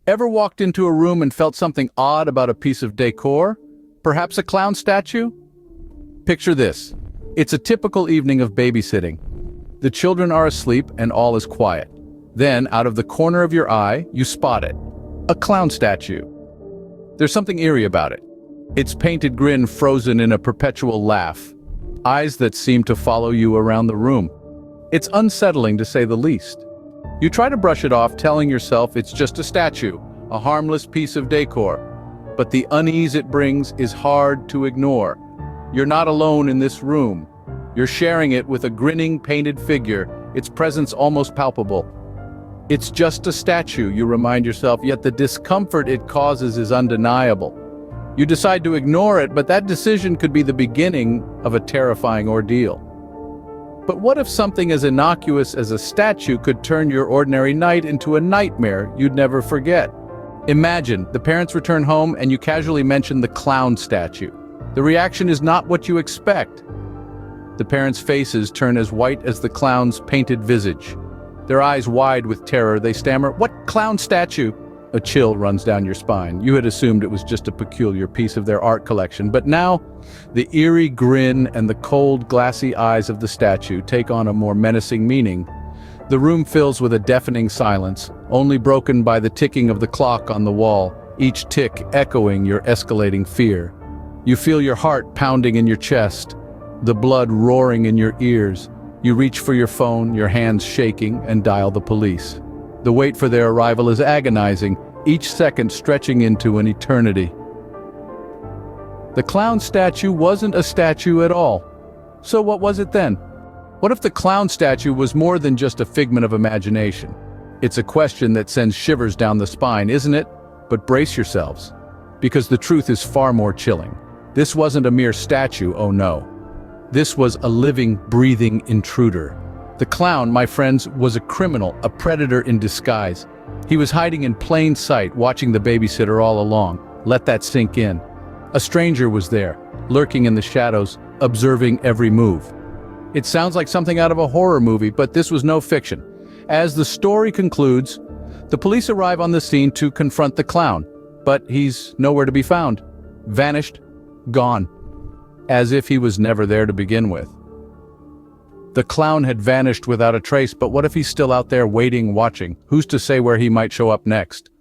Ever walked into a room and felt something odd about a piece of decor? Perhaps a clown statue? Picture this. It's a typical evening of babysitting. The children are asleep and all is quiet. Then, out of the corner of your eye, you spot it. A clown statue. There's something eerie about it. Its painted grin frozen in a perpetual laugh. Eyes that seem to follow you around the room. It's unsettling to say the least. You try to brush it off, telling yourself it's just a statue, a harmless piece of decor. But the unease it brings is hard to ignore. You're not alone in this room. You're sharing it with a grinning, painted figure, its presence almost palpable. It's just a statue, you remind yourself, yet the discomfort it causes is undeniable. You decide to ignore it, but that decision could be the beginning of a terrifying ordeal. But what if something as innocuous as a statue could turn your ordinary night into a nightmare you'd never forget? Imagine, the parents return home and you casually mention the clown statue. The reaction is not what you expect. The parents' faces turn as white as the clown's painted visage. Their eyes wide with terror, they stammer, "What clown statue?" A chill runs down your spine. You had assumed it was just a peculiar piece of their art collection, but now, the eerie grin and the cold, glassy eyes of the statue take on a more menacing meaning. The room fills with a deafening silence, only broken by the ticking of the clock on the wall, each tick echoing your escalating fear. You feel your heart pounding in your chest, the blood roaring in your ears. You reach for your phone, your hands shaking, and dial the police. The wait for their arrival is agonizing, each second stretching into an eternity. The clown statue wasn't a statue at all. So what was it then? What if the clown statue was more than just a figment of imagination? It's a question that sends shivers down the spine, isn't it? But brace yourselves, because the truth is far more chilling. This wasn't a mere statue, oh no. This was a living, breathing intruder. The clown, my friends, was a criminal, a predator in disguise. He was hiding in plain sight, watching the babysitter all along. Let that sink in. A stranger was there, lurking in the shadows, observing every move. It sounds like something out of a horror movie, but this was no fiction. As the story concludes, the police arrive on the scene to confront the clown, but he's nowhere to be found. Vanished, gone. As if he was never there to begin with. The clown had vanished without a trace, but what if he's still out there waiting, watching? Who's to say where he might show up next?